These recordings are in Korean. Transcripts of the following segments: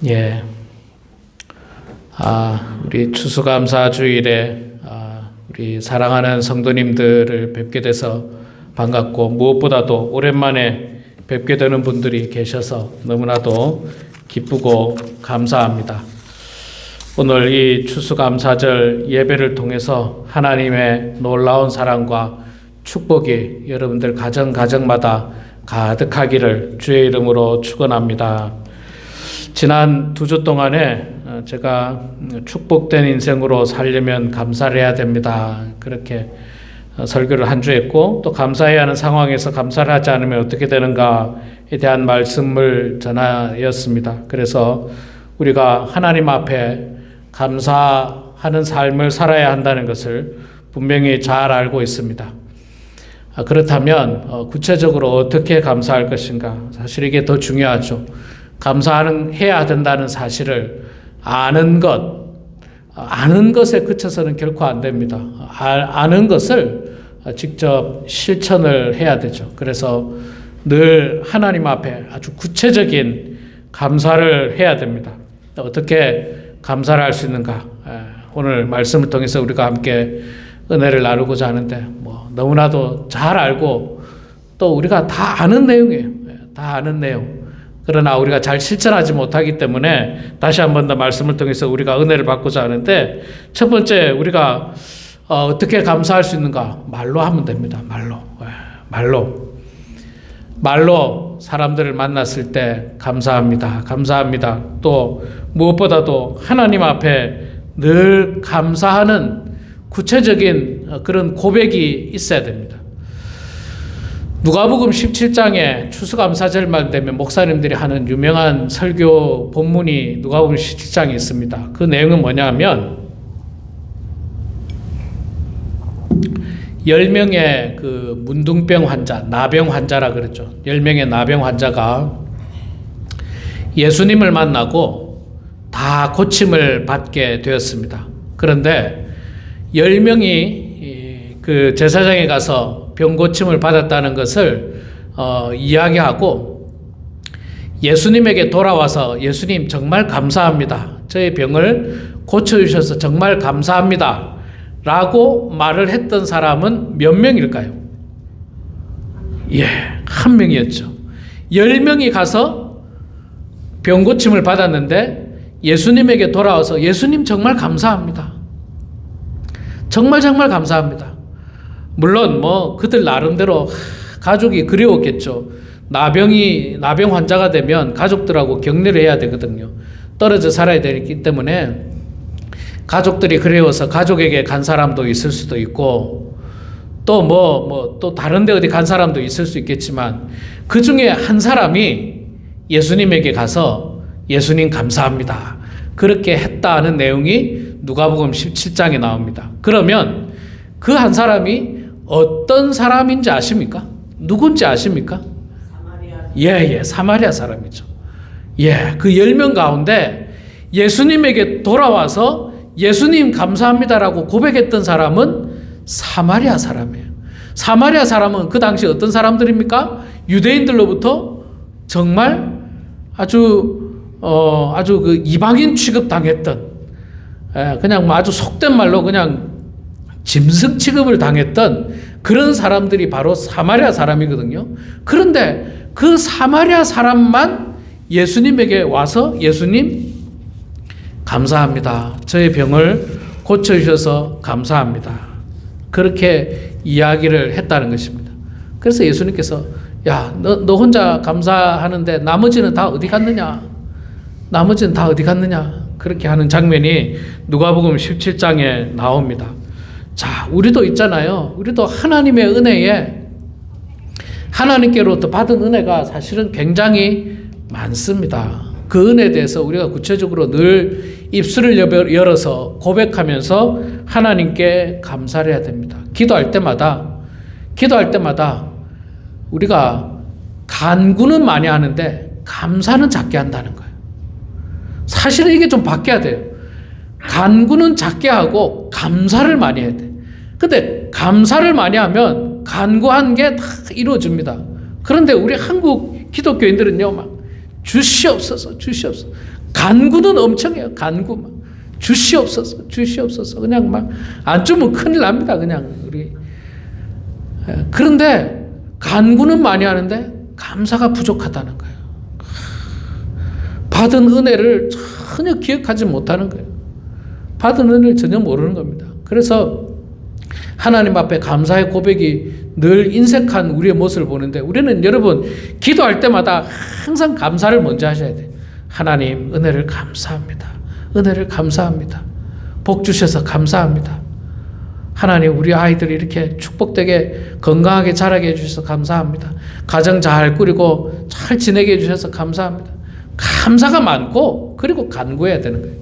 예. 우리 추수감사 주일에 우리 사랑하는 성도님들을 뵙게 돼서 반갑고, 무엇보다도 오랜만에 뵙게 되는 분들이 계셔서 너무나도 기쁘고 감사합니다. 오늘 이 추수감사절 예배를 통해서 하나님의 놀라운 사랑과 축복이 여러분들 가정마다 가득하기를 주의 이름으로 축원합니다. 지난 2주 동안에 제가 축복된 인생으로 살려면 감사를 해야 됩니다. 그렇게 설교를 한 주 했고, 또 감사해야 하는 상황에서 감사를 하지 않으면 어떻게 되는가에 대한 말씀을 전하였습니다. 그래서 우리가 하나님 앞에 감사하는 삶을 살아야 한다는 것을 분명히 잘 알고 있습니다. 그렇다면 구체적으로 어떻게 감사할 것인가? 사실 이게 더 중요하죠. 감사해야 된다는 사실을 아는 것에 그쳐서는 결코 안 됩니다. 아는 것을 직접 실천을 해야 되죠. 그래서 늘 하나님 앞에 아주 구체적인 감사를 해야 됩니다. 어떻게 감사를 할 수 있는가? 오늘 말씀을 통해서 우리가 함께 은혜를 나누고자 하는데, 너무나도 잘 알고 또 우리가 다 아는 내용이에요. 다 아는 내용. 그러나 우리가 잘 실천하지 못하기 때문에 다시 한 번 더 말씀을 통해서 우리가 은혜를 받고자 하는데, 첫 번째 우리가 어떻게 감사할 수 있는가? 말로 하면 됩니다. 말로 사람들을 만났을 때 감사합니다. 또 무엇보다도 하나님 앞에 늘 감사하는 구체적인 그런 고백이 있어야 됩니다. 누가복음 17장에 추수감사절만 되면 목사님들이 하는 유명한 설교 본문이 누가복음 17장에 있습니다. 그 내용은 뭐냐면 10명의 그 문둥병 환자, 나병 환자라 그랬죠. 10명의 나병 환자가 예수님을 만나고 다 고침을 받게 되었습니다. 그런데 10명이 그 제사장에 가서 병 고침을 받았다는 것을 이야기하고 예수님에게 돌아와서, 예수님 정말 감사합니다. 저의 병을 고쳐주셔서 정말 감사합니다. 라고 말을 했던 사람은 몇 명일까요? 한 명이었죠. 10명이 가서 병 고침을 받았는데 예수님에게 돌아와서 예수님 정말 감사합니다. 정말 감사합니다. 물론 그들 나름대로 가족이 그리웠겠죠. 나병 환자가 되면 가족들하고 격려를 해야 되거든요. 떨어져 살아야 되기 때문에 가족들이 그리워서 가족에게 간 사람도 있을 수도 있고, 또 또 다른 데 어디 간 사람도 있을 수 있겠지만, 그 중에 한 사람이 예수님에게 가서 예수님 감사합니다. 그렇게 했다는 내용이 누가복음 17장에 나옵니다. 그러면 그 한 사람이 어떤 사람인지 아십니까? 누군지 아십니까? 사마리아 사람이죠. 그 10명 가운데 예수님에게 돌아와서 예수님 감사합니다라고 고백했던 사람은 사마리아 사람이에요. 사마리아 사람은 그 당시 어떤 사람들입니까? 유대인들로부터 정말 아주 그 이방인 취급당했던, 그냥 아주 속된 말로 그냥 짐승 취급을 당했던 그런 사람들이 바로 사마리아 사람이거든요. 그런데 그 사마리아 사람만 예수님에게 와서 예수님 감사합니다. 저의 병을 고쳐주셔서 감사합니다. 그렇게 이야기를 했다는 것입니다. 그래서 예수님께서 너 혼자 감사하는데 나머지는 다 어디 갔느냐? 그렇게 하는 장면이 누가복음 17장에 나옵니다. 자, 우리도 있잖아요. 우리도 하나님의 은혜에, 하나님께로부터 받은 은혜가 사실은 굉장히 많습니다. 그 은혜에 대해서 우리가 구체적으로 늘 입술을 열어서 고백하면서 하나님께 감사를 해야 됩니다. 기도할 때마다 우리가 간구는 많이 하는데 감사는 작게 한다는 거예요. 사실은 이게 좀 바뀌어야 돼요. 간구는 작게 하고 감사를 많이 해야 돼. 근데 감사를 많이 하면 간구한 게 다 이루어집니다. 그런데 우리 한국 기독교인들은요, 주시옵소서, 주시옵소서. 간구는 엄청 해요. 간구 막. 주시옵소서, 주시옵소서. 그냥 막 안 주면 큰일 납니다. 그냥 우리. 그런데 간구는 많이 하는데 감사가 부족하다는 거예요. 받은 은혜를 전혀 기억하지 못하는 거예요. 받은 은혜를 전혀 모르는 겁니다. 그래서 하나님 앞에 감사의 고백이 늘 인색한 우리의 모습을 보는데, 우리는 여러분 기도할 때마다 항상 감사를 먼저 하셔야 돼요. 하나님 은혜를 감사합니다. 은혜를 감사합니다. 복 주셔서 감사합니다. 하나님 우리 아이들이 이렇게 축복되게 건강하게 자라게 해주셔서 감사합니다. 가정 잘 꾸리고 잘 지내게 해주셔서 감사합니다. 감사가 많고 그리고 간구해야 되는 거예요.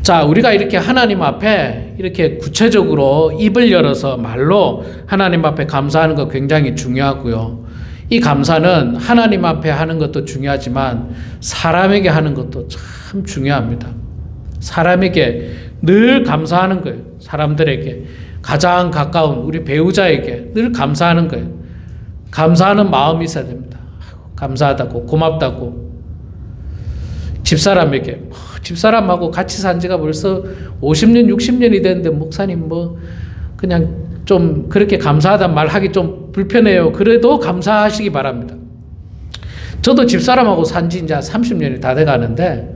자, 우리가 이렇게 하나님 앞에 이렇게 구체적으로 입을 열어서 말로 하나님 앞에 감사하는 거 굉장히 중요하고요. 이 감사는 하나님 앞에 하는 것도 중요하지만 사람에게 하는 것도 참 중요합니다. 사람에게 늘 감사하는 거예요. 사람들에게, 가장 가까운 우리 배우자에게 늘 감사하는 거예요. 감사하는 마음이 있어야 됩니다. 감사하다고, 고맙다고. 집사람하고 같이 산 지가 벌써 50년, 60년이 됐는데, 목사님 그냥 좀 그렇게 감사하단 말 하기 좀 불편해요. 그래도 감사하시기 바랍니다. 저도 집사람하고 산 지 이제 30년이 다 돼 가는데,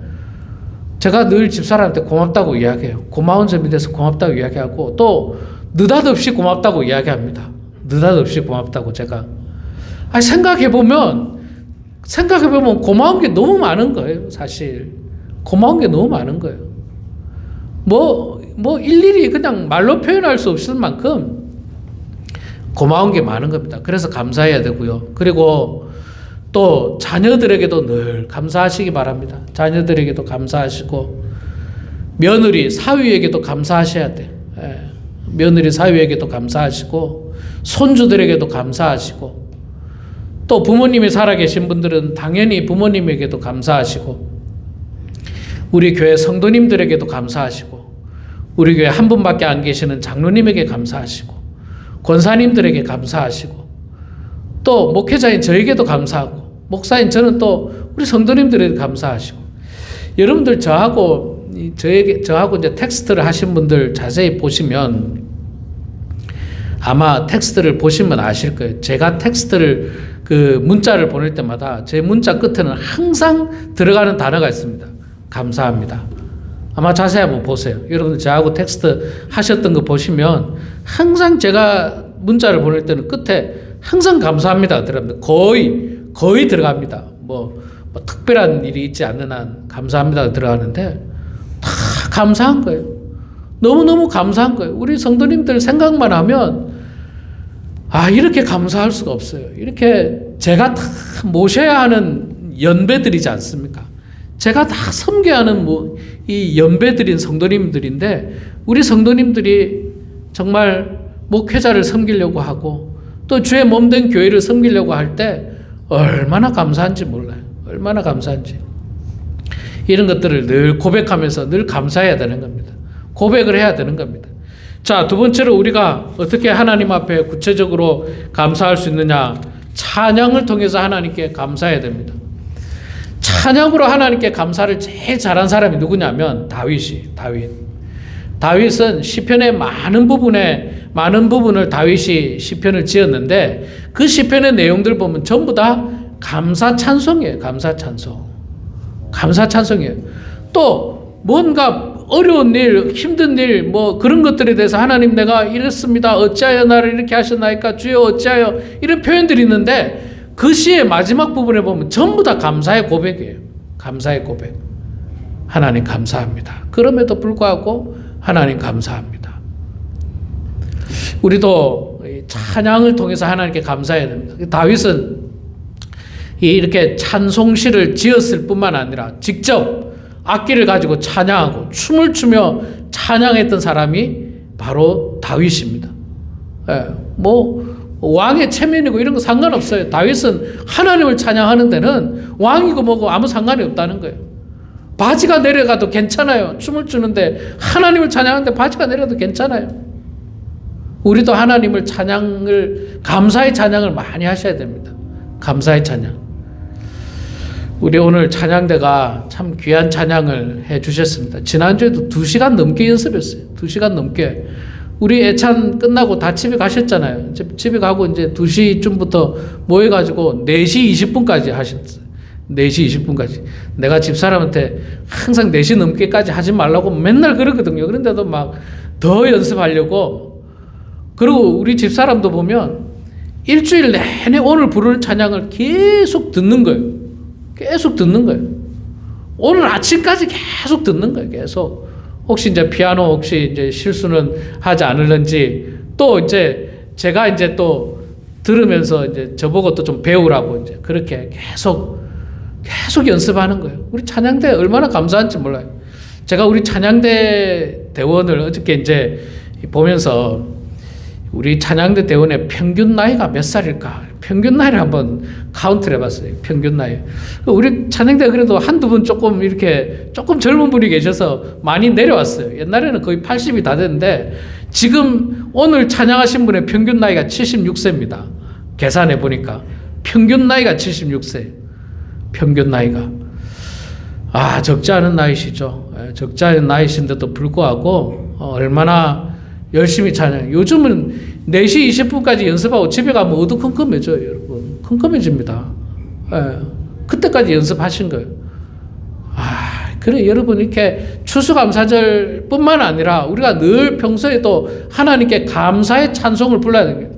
제가 늘 집사람한테 고맙다고 이야기해요. 고마운 점이 돼서 고맙다고 이야기하고, 또 느닷없이 고맙다고 이야기합니다. 느닷없이 고맙다고 제가. 생각해보면 고마운 게 너무 많은 거예요, 사실. 고마운 게 너무 많은 거예요. 일일이 그냥 말로 표현할 수 없을 만큼 고마운 게 많은 겁니다. 그래서 감사해야 되고요. 그리고 또 자녀들에게도 늘 감사하시기 바랍니다. 자녀들에게도 감사하시고, 며느리, 사위에게도 감사하셔야 돼. 며느리, 사위에게도 감사하시고, 손주들에게도 감사하시고, 또 부모님이 살아계신 분들은 당연히 부모님에게도 감사하시고, 우리 교회 성도님들에게도 감사하시고, 우리 교회 한 분밖에 안 계시는 장로님에게 감사하시고, 권사님들에게 감사하시고, 또 목회자인 저에게도 감사하고, 목사인 저는 또 우리 성도님들에게 감사하시고. 여러분들 저하고 이제 텍스트를 하신 분들 자세히 보시면 아마 텍스트를 보시면 아실 거예요. 제가 텍스트를 문자를 보낼 때마다 제 문자 끝에는 항상 들어가는 단어가 있습니다. 감사합니다. 아마 자세히 한번 보세요. 여러분들 저하고 텍스트 하셨던 거 보시면 항상 제가 문자를 보낼 때는 끝에 항상 감사합니다 들어갑니다. 거의 들어갑니다. 특별한 일이 있지 않는 한 감사합니다 들어가는데 다 감사한 거예요. 너무너무 감사한 거예요. 우리 성도님들 생각만 하면 이렇게 감사할 수가 없어요. 이렇게 제가 다 모셔야 하는 연배들이지 않습니까? 제가 다 섬겨야 하는 이 연배들인 성도님들인데, 우리 성도님들이 정말 목회자를 섬기려고 하고 또 주의 몸된 교회를 섬기려고 할 때 얼마나 감사한지 몰라요. 얼마나 감사한지. 이런 것들을 늘 고백하면서 늘 감사해야 되는 겁니다. 고백을 해야 되는 겁니다. 자, 두 번째로 우리가 어떻게 하나님 앞에 구체적으로 감사할 수 있느냐? 찬양을 통해서 하나님께 감사해야 됩니다. 찬양으로 하나님께 감사를 제일 잘한 사람이 누구냐면 다윗은 시편의 많은 부분을 다윗이 시편을 지었는데, 그 시편의 내용들 보면 전부 다 감사 찬송이에요. 감사 찬송이에요. 또 뭔가 어려운 일, 힘든 일, 그런 것들에 대해서 하나님 내가 이랬습니다. 어찌하여 나를 이렇게 하셨나이까? 주여 어찌하여? 이런 표현들이 있는데, 그 시의 마지막 부분에 보면 전부 다 감사의 고백이에요. 감사의 고백. 하나님 감사합니다. 그럼에도 불구하고 하나님 감사합니다. 우리도 찬양을 통해서 하나님께 감사해야 됩니다. 다윗은 이렇게 찬송시를 지었을 뿐만 아니라 직접 악기를 가지고 찬양하고 춤을 추며 찬양했던 사람이 바로 다윗입니다. 왕의 체면이고 이런 거 상관없어요. 다윗은 하나님을 찬양하는 데는 왕이고 뭐고 아무 상관이 없다는 거예요. 바지가 내려가도 괜찮아요. 춤을 추는데 하나님을 찬양하는데 바지가 내려도 괜찮아요. 우리도 하나님을 감사의 찬양을 많이 하셔야 됩니다. 감사의 찬양. 우리 오늘 찬양대가 참 귀한 찬양을 해 주셨습니다. 지난주에도 2시간 넘게 연습했어요. 2시간 넘게. 우리 애찬 끝나고 다 집에 가셨잖아요. 집에 가고 이제 2시쯤부터 모여가지고 4시 20분까지 하셨어요. 4시 20분까지. 내가 집사람한테 항상 4시 넘게까지 하지 말라고 맨날 그러거든요. 그런데도 막 더 연습하려고. 그리고 우리 집사람도 보면 일주일 내내 오늘 부르는 찬양을 계속 듣는 거예요. 계속 듣는 거예요. 오늘 아침까지 계속 듣는 거예요. 계속. 혹시 이제 피아노 혹시 이제 실수는 하지 않을는지 또 이제 제가 이제 또 들으면서 이제 저보고 또 좀 배우라고 이제 그렇게 계속 연습하는 거예요. 우리 찬양대 얼마나 감사한지 몰라요. 제가 우리 찬양대 대원을 어저께 이제 보면서 우리 찬양대 대원의 평균 나이가 몇 살일까? 평균 나이를 한번 카운트를 해봤어요. 평균 나이. 우리 찬양대 그래도 한두 분 조금 이렇게 조금 젊은 분이 계셔서 많이 내려왔어요. 옛날에는 거의 80이 다 됐는데 지금 오늘 찬양하신 분의 평균 나이가 76세입니다. 계산해 보니까 평균 나이가 76세. 평균 나이가. 적지 않은 나이시죠. 적지 않은 나이신데도 불구하고 얼마나 열심히 찬양. 요즘은 4시 20분까지 연습하고 집에 가면 어두컴컴해져요, 여러분. 컴컴해집니다. 그때까지 연습하신 거예요. 그래, 여러분, 이렇게 추수감사절 뿐만 아니라 우리가 늘 평소에도 하나님께 감사의 찬송을 불러야 돼요.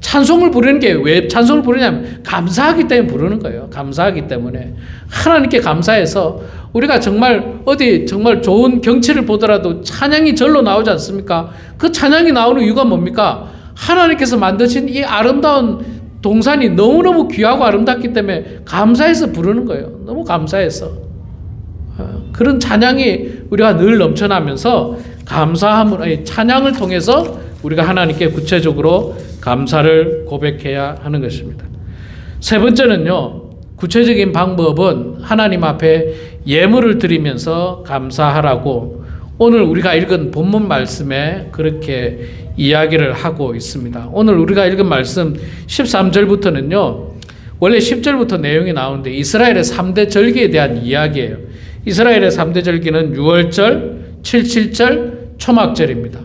찬송을 부르는 게 왜 찬송을 부르냐면 감사하기 때문에 부르는 거예요. 감사하기 때문에. 하나님께 감사해서 우리가 정말 어디 정말 좋은 경치를 보더라도 찬양이 절로 나오지 않습니까? 그 찬양이 나오는 이유가 뭡니까? 하나님께서 만드신 이 아름다운 동산이 너무너무 귀하고 아름답기 때문에 감사해서 부르는 거예요. 너무 감사해서. 그런 찬양이 우리가 늘 넘쳐나면서 감사함을, 찬양을 통해서 우리가 하나님께 구체적으로 감사를 고백해야 하는 것입니다. 세 번째는요, 구체적인 방법은 하나님 앞에 예물을 드리면서 감사하라고 오늘 우리가 읽은 본문 말씀에 그렇게 이야기를 하고 있습니다. 오늘 우리가 읽은 말씀 13절부터는요, 원래 10절부터 내용이 나오는데 이스라엘의 3대 절기에 대한 이야기예요. 이스라엘의 3대 절기는 유월절, 칠칠절, 초막절입니다.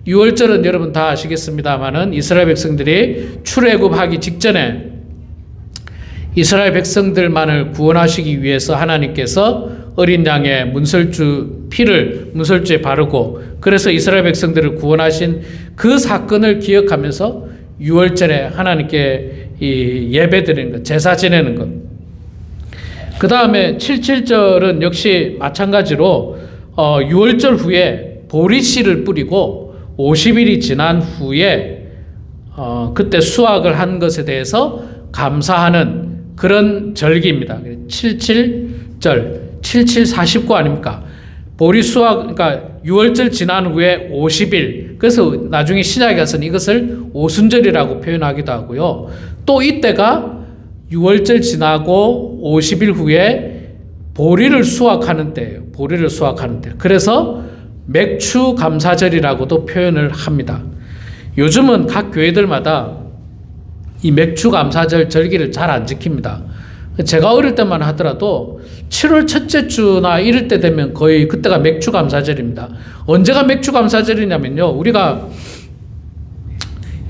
유월절은 여러분 다 아시겠습니다만은 이스라엘 백성들이 출애굽하기 직전에 이스라엘 백성들만을 구원하시기 위해서 하나님께서 어린 양의 피를 문설주에 바르고 그래서 이스라엘 백성들을 구원하신 그 사건을 기억하면서 유월절에 하나님께 예배 드리는 것, 제사 지내는 것. 그 다음에 77절은 역시 마찬가지로 유월절 후에 보리씨를 뿌리고 50일이 지난 후에 그때 수확을 한 것에 대해서 감사하는 그런 절기입니다. 77절, 7749 아닙니까? 보리 수확, 그러니까 6월절 지난 후에 50일. 그래서 나중에 신약에 가서는 이것을 오순절이라고 표현하기도 하고요. 또 이때가 6월절 지나고 50일 후에 보리를 수확하는 때예요. 보리를 수확하는 때. 그래서 맥추 감사절이라고도 표현을 합니다. 요즘은 각 교회들마다 이 맥추 감사절 절기를 잘 안 지킵니다. 제가 어릴 때만 하더라도 7월 첫째 주나 이럴 때 되면 거의 그때가 맥추 감사절입니다. 언제가 맥추 감사절이냐면요. 우리가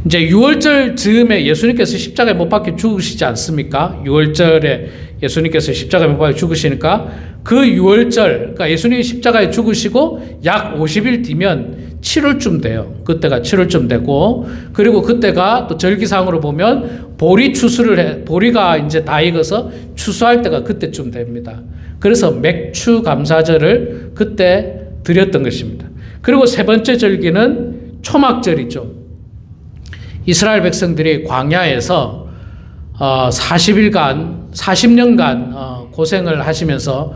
이제 6월절 즈음에 예수님께서 십자가에 못 박혀 죽으시지 않습니까? 6월절에 예수님께서 십자가에 못 박혀 죽으시니까 그 6월절, 그러니까 예수님이 십자가에 죽으시고 약 50일 뒤면 7월쯤 돼요. 그때가 7월쯤 되고, 그리고 그때가 또 절기상으로 보면 보리 추수를 보리가 이제 다 익어서 추수할 때가 그때쯤 됩니다. 그래서 맥추 감사절을 그때 드렸던 것입니다. 그리고 세 번째 절기는 초막절이죠. 이스라엘 백성들이 광야에서 40년간 고생을 하시면서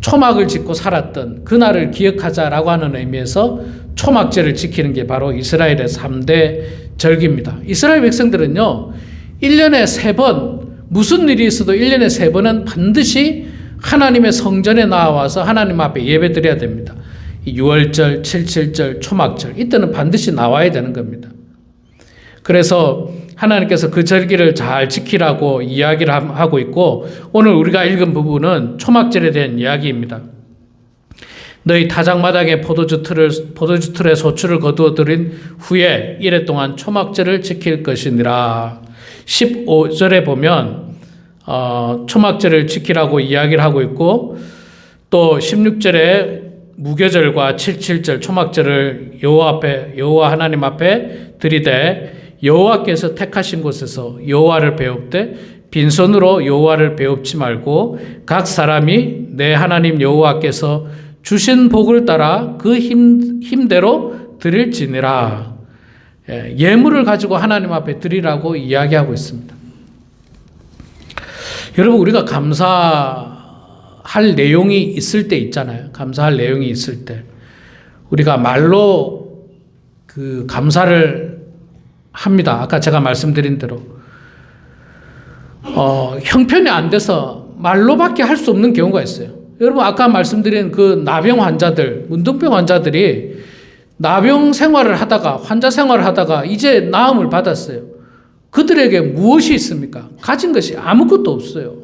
초막을 짓고 살았던 그날을 기억하자라고 하는 의미에서 초막절을 지키는 게 바로 이스라엘의 3대 절기입니다. 이스라엘 백성들은요, 1년에 3번, 무슨 일이 있어도 1년에 3번은 반드시 하나님의 성전에 나와서 하나님 앞에 예배 드려야 됩니다. 6월절, 77절, 초막절, 이때는 반드시 나와야 되는 겁니다. 그래서 하나님께서 그 절기를 잘 지키라고 이야기를 하고 있고, 오늘 우리가 읽은 부분은 초막절에 대한 이야기입니다. 너희 타작마당에 포도주 틀에 소출을 거두어 들인 후에 이래 동안 초막절을 지킬 것이니라. 15절에 보면 초막절을 지키라고 이야기를 하고 있고, 또 16절에 무교절과 77절 초막절을 여호와 하나님 앞에 드리되 여호와께서 택하신 곳에서 여호와를 배웁되 빈손으로 여호와를 배웁지 말고 각 사람이 내 하나님 여호와께서 주신 복을 따라 그 힘대로 드릴지니라. 예물을 가지고 하나님 앞에 드리라고 이야기하고 있습니다. 여러분, 우리가 감사할 내용이 있을 때 있잖아요. 감사할 내용이 있을 때 우리가 말로 그 감사를 합니다. 아까 제가 말씀드린 대로 형편이 안 돼서 말로밖에 할 수 없는 경우가 있어요. 여러분, 아까 말씀드린 그 나병 환자들, 문둥병 환자들이 나병 생활을 하다가, 환자 생활을 하다가 이제 나음을 받았어요. 그들에게 무엇이 있습니까? 가진 것이 아무것도 없어요.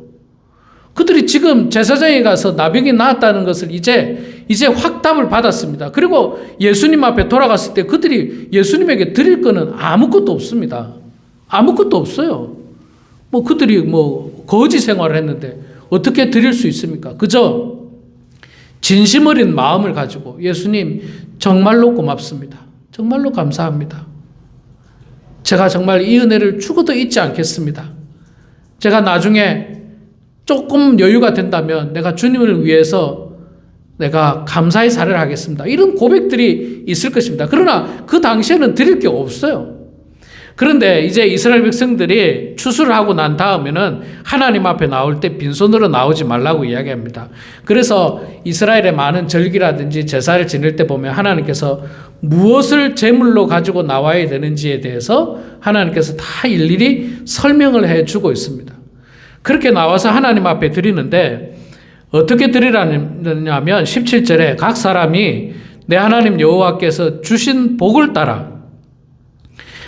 그들이 지금 제사장에 가서 나병이 나았다는 것을 이제 확답을 받았습니다. 그리고 예수님 앞에 돌아갔을 때 그들이 예수님에게 드릴 거는 아무것도 없습니다. 아무것도 없어요. 그들이 거지 생활을 했는데 어떻게 드릴 수 있습니까? 그저 진심 어린 마음을 가지고 예수님 정말로 고맙습니다. 정말로 감사합니다. 제가 정말 이 은혜를 죽어도 잊지 않겠습니다. 제가 나중에 조금 여유가 된다면 내가 주님을 위해서 내가 감사의 사례를 하겠습니다. 이런 고백들이 있을 것입니다. 그러나 그 당시에는 드릴 게 없어요. 그런데 이제 이스라엘 백성들이 추수를 하고 난 다음에는 하나님 앞에 나올 때 빈손으로 나오지 말라고 이야기합니다. 그래서 이스라엘의 많은 절기라든지 제사를 지낼 때 보면 하나님께서 무엇을 제물로 가지고 나와야 되는지에 대해서 하나님께서 다 일일이 설명을 해주고 있습니다. 그렇게 나와서 하나님 앞에 드리는데 어떻게 드리라냐면 17절에 각 사람이 내 하나님 여호와께서 주신 복을 따라,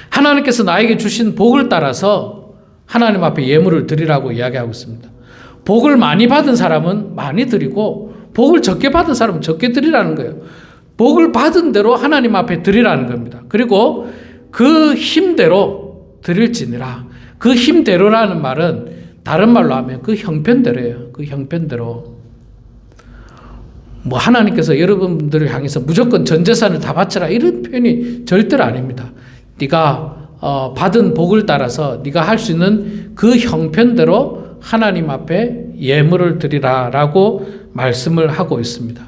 하나님께서 나에게 주신 복을 따라서 하나님 앞에 예물을 드리라고 이야기하고 있습니다. 복을 많이 받은 사람은 많이 드리고 복을 적게 받은 사람은 적게 드리라는 거예요. 복을 받은 대로 하나님 앞에 드리라는 겁니다. 그리고 그 힘대로 드릴지니라. 그 힘대로라는 말은 다른 말로 하면 그 형편대로예요. 그 형편대로. 하나님께서 여러분들을 향해서 무조건 전 재산을 다 바쳐라 이런 표현이 절대로 아닙니다. 네가 받은 복을 따라서 네가 할 수 있는 그 형편대로 하나님 앞에 예물을 드리라라고 말씀을 하고 있습니다.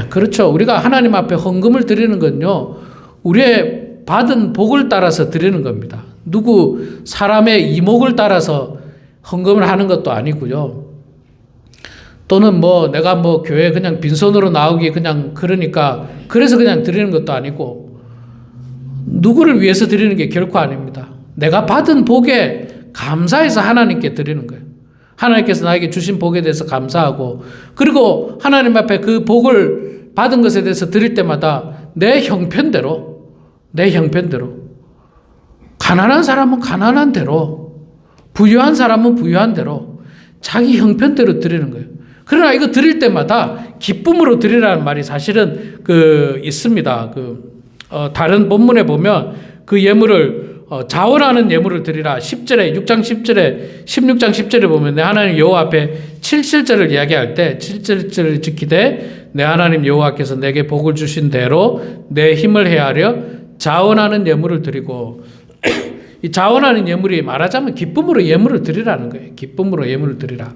그렇죠. 우리가 하나님 앞에 헌금을 드리는 건요, 우리의 받은 복을 따라서 드리는 겁니다. 누구 사람의 이목을 따라서 헌금을 하는 것도 아니고요. 또는 내가 교회 그냥 빈손으로 나오기 그러니까 그래서 그냥 드리는 것도 아니고, 누구를 위해서 드리는 게 결코 아닙니다. 내가 받은 복에 감사해서 하나님께 드리는 거예요. 하나님께서 나에게 주신 복에 대해서 감사하고, 그리고 하나님 앞에 그 복을 받은 것에 대해서 드릴 때마다 내 형편대로, 가난한 사람은 가난한 대로, 부유한 사람은 부유한 대로 자기 형편대로 드리는 거예요. 그러나 이거 드릴 때마다 기쁨으로 드리라는 말이 사실은 있습니다. 다른 본문에 보면 그 예물을 자원하는 예물을 드리라. 10절에 6장 10절에 16장 10절에 보면 내 하나님 여호와 앞에 7절을 이야기할 때 7절을 지키되 내 하나님 여호와께서 내게 복을 주신 대로 내 힘을 헤아려 자원하는 예물을 드리고, 이 자원하는 예물이 말하자면 기쁨으로 예물을 드리라는 거예요. 기쁨으로 예물을 드리라.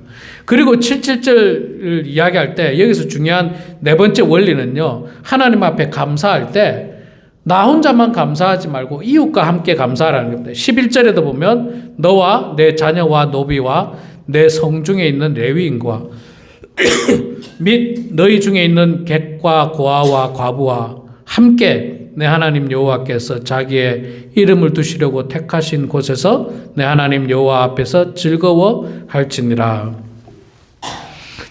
그리고 7절을 이야기할 때 여기서 중요한 네 번째 원리는요, 하나님 앞에 감사할 때 나 혼자만 감사하지 말고 이웃과 함께 감사하라는 겁니다. 11절에도 보면 너와 내 자녀와 노비와 내 성중에 있는 레위인과 및 너희 중에 있는 객과 고아와 과부와 함께 내 하나님 여호와께서 자기의 이름을 두시려고 택하신 곳에서 내 하나님 여호와 앞에서 즐거워할지니라.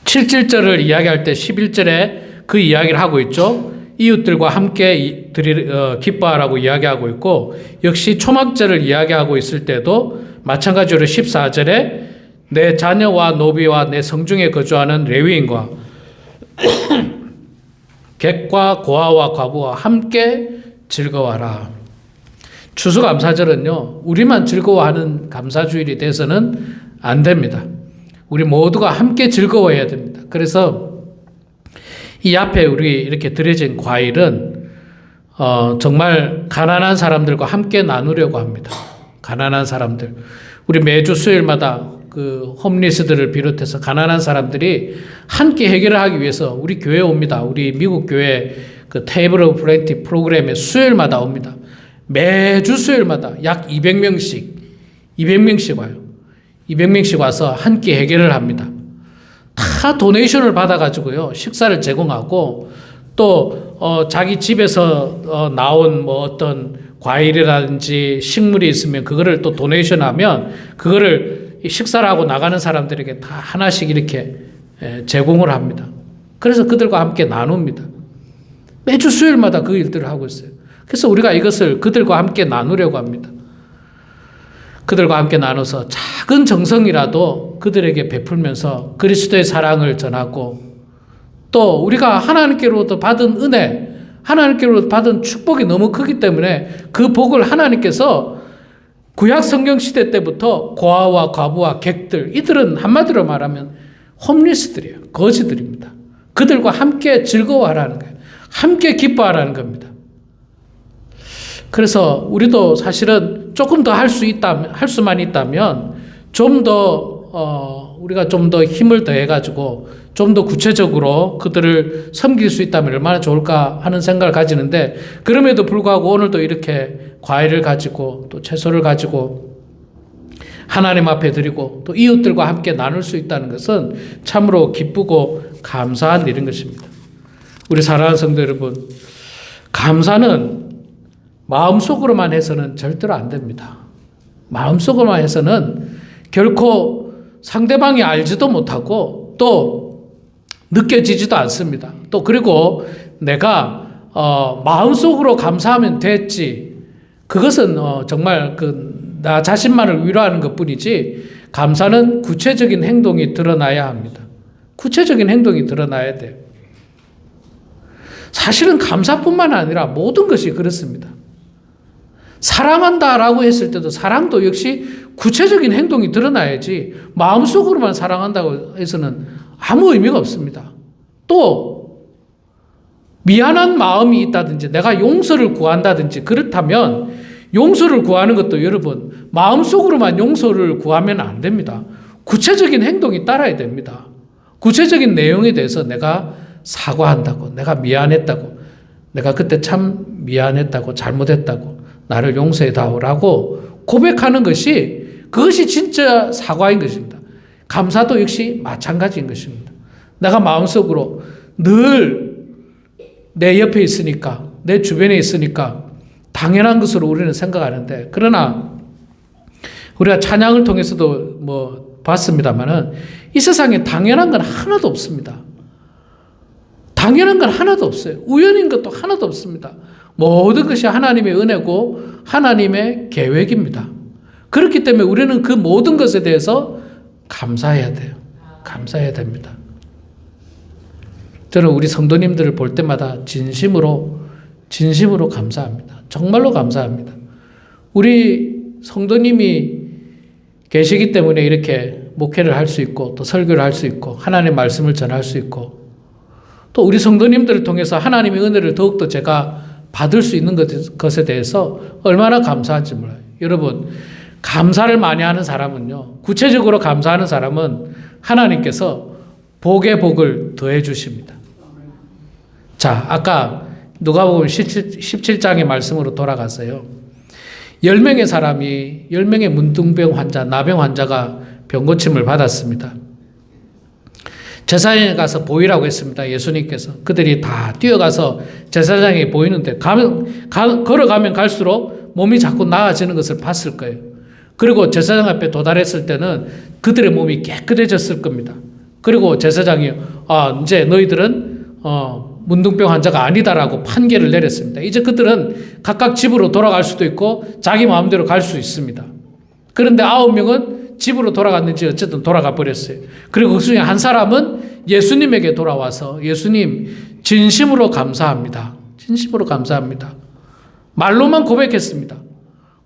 7절을 이야기할 때 11절에 그 이야기를 하고 있죠. 이웃들과 함께 기뻐하라고 이야기하고 있고, 역시 초막절을 이야기하고 있을 때도 마찬가지로 14절에 내 자녀와 노비와 내 성중에 거주하는 레위인과 객과 고아와 과부와 함께 즐거워하라. 추수감사절은요, 우리만 즐거워하는 감사주일이 돼서는 안 됩니다. 우리 모두가 함께 즐거워해야 됩니다. 그래서 이 앞에 우리 이렇게 드려진 과일은 정말 가난한 사람들과 함께 나누려고 합니다. 가난한 사람들. 우리 매주 수요일마다 그 홈리스들을 비롯해서 가난한 사람들이 함께 해결을 하기 위해서 우리 교회에 옵니다. 우리 미국 교회 그 테이블 오브 플렌티 프로그램에 수요일마다 옵니다. 매주 수요일마다 약 200명씩 와요. 200명씩 와서 함께 해결을 합니다. 다 도네이션을 받아가지고요, 식사를 제공하고 또 자기 집에서 나온 뭐 어떤 과일이라든지 식물이 있으면 그거를 또 도네이션하면 그거를 식사를 하고 나가는 사람들에게 다 하나씩 이렇게 제공을 합니다. 그래서 그들과 함께 나눕니다. 매주 수요일마다 그 일들을 하고 있어요. 그래서 우리가 이것을 그들과 함께 나누려고 합니다. 그들과 함께 나눠서 작은 정성이라도 그들에게 베풀면서 그리스도의 사랑을 전하고, 또 우리가 하나님께로부터 받은 은혜, 하나님께로부터 받은 축복이 너무 크기 때문에 그 복을 하나님께서 구약 성경 시대 때부터 고아와 과부와 객들, 이들은 한마디로 말하면 홈리스들이에요. 거지들입니다. 그들과 함께 즐거워하라는 거예요. 함께 기뻐하라는 겁니다. 그래서 우리도 사실은 조금 더 할 수만 있다면 좀 더 우리가 좀 더 힘을 더해가지고 좀 더 구체적으로 그들을 섬길 수 있다면 얼마나 좋을까 하는 생각을 가지는데, 그럼에도 불구하고 오늘도 이렇게 과일을 가지고 또 채소를 가지고 하나님 앞에 드리고 또 이웃들과 함께 나눌 수 있다는 것은 참으로 기쁘고 감사한 일인 것입니다. 우리 사랑하는 성도 여러분, 감사는 마음속으로만 해서는 절대로 안 됩니다. 마음속으로만 해서는 결코 상대방이 알지도 못하고 또 느껴지지도 않습니다. 또 그리고 내가 마음속으로 감사하면 됐지, 그것은 정말 나 자신만을 위로하는 것뿐이지, 감사는 구체적인 행동이 드러나야 합니다. 구체적인 행동이 드러나야 돼요. 사실은 감사뿐만 아니라 모든 것이 그렇습니다. 사랑한다라고 했을 때도 사랑도 역시 구체적인 행동이 드러나야지, 마음속으로만 사랑한다고 해서는 아무 의미가 없습니다. 또 미안한 마음이 있다든지 내가 용서를 구한다든지 그렇다면 용서를 구하는 것도 여러분 마음속으로만 용서를 구하면 안 됩니다. 구체적인 행동이 따라야 됩니다. 구체적인 내용에 대해서 내가 사과한다고, 내가 미안했다고, 내가 그때 참 미안했다고, 잘못했다고, 나를 용서해다오라고 고백하는 것이, 그것이 진짜 사과인 것입니다. 감사도 역시 마찬가지인 것입니다. 내가 마음속으로 늘 내 옆에 있으니까, 내 주변에 있으니까 당연한 것으로 우리는 생각하는데, 그러나 우리가 찬양을 통해서도 봤습니다만은 이 세상에 당연한 건 하나도 없습니다. 당연한 건 하나도 없어요. 우연인 것도 하나도 없습니다. 모든 것이 하나님의 은혜고 하나님의 계획입니다. 그렇기 때문에 우리는 그 모든 것에 대해서 감사해야 돼요. 감사해야 됩니다. 저는 우리 성도님들을 볼 때마다 진심으로 감사합니다. 정말로 감사합니다. 우리 성도님이 계시기 때문에 이렇게 목회를 할 수 있고 또 설교를 할 수 있고 하나님의 말씀을 전할 수 있고, 또 우리 성도님들을 통해서 하나님의 은혜를 더욱더 제가 받을 수 있는 것에 대해서 얼마나 감사한지 몰라요. 여러분, 감사를 많이 하는 사람은요, 구체적으로 감사하는 사람은 하나님께서 복의 복을 더해 주십니다. 자, 아까 누가복음 17장의 말씀으로 돌아가서요, 10명의 사람이, 10명의 문둥병 환자, 나병 환자가 병고침을 받았습니다. 제사장에 가서 보이라고 했습니다. 예수님께서. 그들이 다 뛰어가서 제사장에게 보이는데 걸어가면 갈수록 몸이 자꾸 나아지는 것을 봤을 거예요. 그리고 제사장 앞에 도달했을 때는 그들의 몸이 깨끗해졌을 겁니다. 그리고 제사장이 이제 너희들은 문둥병 환자가 아니다라고 판결을 내렸습니다. 이제 그들은 각각 집으로 돌아갈 수도 있고 자기 마음대로 갈 수 있습니다. 그런데 9명은 집으로 돌아갔는지 어쨌든 돌아가 버렸어요. 그리고 그 중에 한 사람은 예수님에게 돌아와서 예수님 진심으로 감사합니다. 진심으로 감사합니다. 말로만 고백했습니다.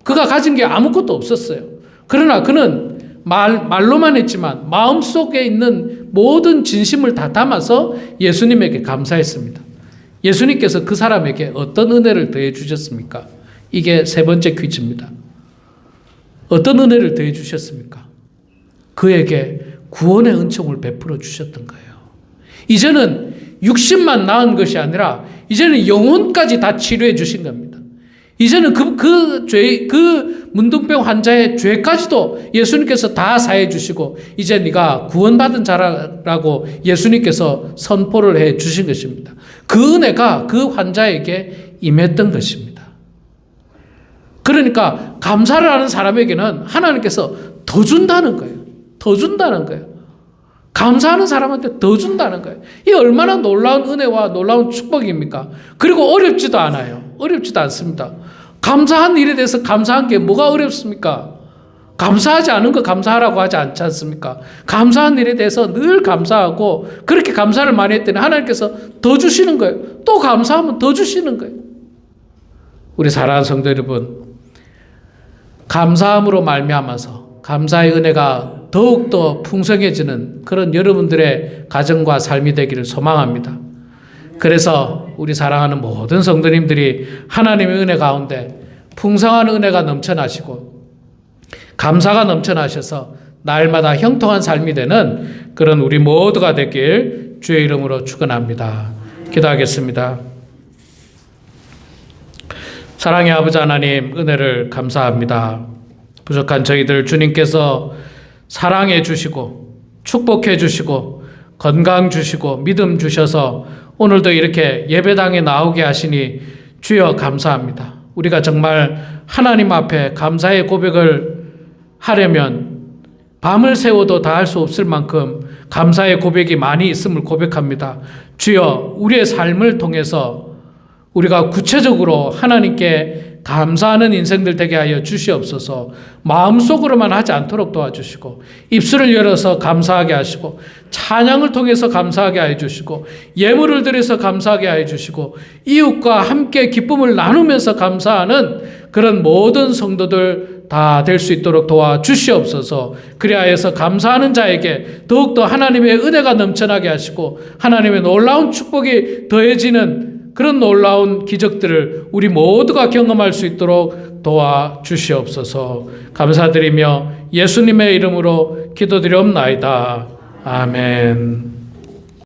그가 가진 게 아무것도 없었어요. 그러나 그는 말로만 했지만 마음속에 있는 모든 진심을 다 담아서 예수님에게 감사했습니다. 예수님께서 그 사람에게 어떤 은혜를 더해 주셨습니까? 이게 세 번째 퀴즈입니다. 어떤 은혜를 더해 주셨습니까? 그에게 구원의 은총을 베풀어 주셨던 거예요. 이제는 육신만 나은 것이 아니라 이제는 영혼까지 다 치료해 주신 겁니다. 이제는 그 문둥병 환자의 죄까지도 예수님께서 다 사해 주시고 이제 네가 구원받은 자라고 예수님께서 선포를 해 주신 것입니다. 그 은혜가 그 환자에게 임했던 것입니다. 그러니까 감사를 하는 사람에게는 하나님께서 더 준다는 거예요. 더 준다는 거예요. 감사하는 사람한테 더 준다는 거예요. 이 얼마나 놀라운 은혜와 놀라운 축복입니까? 그리고 어렵지도 않아요. 어렵지도 않습니다. 감사한 일에 대해서 감사한 게 뭐가 어렵습니까? 감사하지 않은 거 감사하라고 하지 않지 않습니까? 감사한 일에 대해서 늘 감사하고 그렇게 감사를 많이 했더니 하나님께서 더 주시는 거예요. 또 감사하면 더 주시는 거예요. 우리 사랑하는 성도 여러분, 감사함으로 말미암아서 감사의 은혜가 더욱더 풍성해지는 그런 여러분들의 가정과 삶이 되기를 소망합니다. 그래서 우리 사랑하는 모든 성도님들이 하나님의 은혜 가운데 풍성한 은혜가 넘쳐나시고 감사가 넘쳐나셔서 날마다 형통한 삶이 되는 그런 우리 모두가 되길 주의 이름으로 축원합니다. 기도하겠습니다. 사랑의 아버지 하나님, 은혜를 감사합니다. 부족한 저희들 주님께서 사랑해 주시고 축복해 주시고 건강 주시고 믿음 주셔서 오늘도 이렇게 예배당에 나오게 하시니 주여 감사합니다. 우리가 정말 하나님 앞에 감사의 고백을 하려면 밤을 새워도 다 할 수 없을 만큼 감사의 고백이 많이 있음을 고백합니다. 주여 우리의 삶을 통해서 우리가 구체적으로 하나님께 감사하는 인생들 되게 하여 주시옵소서. 마음속으로만 하지 않도록 도와주시고 입술을 열어서 감사하게 하시고 찬양을 통해서 감사하게 하여 주시고 예물을 드려서 감사하게 하여 주시고 이웃과 함께 기쁨을 나누면서 감사하는 그런 모든 성도들 다 될 수 있도록 도와주시옵소서. 그리하여서 감사하는 자에게 더욱더 하나님의 은혜가 넘쳐나게 하시고 하나님의 놀라운 축복이 더해지는 그런 놀라운 기적들을 우리 모두가 경험할 수 있도록 도와주시옵소서. 감사드리며 예수님의 이름으로 기도드리옵나이다. 아멘.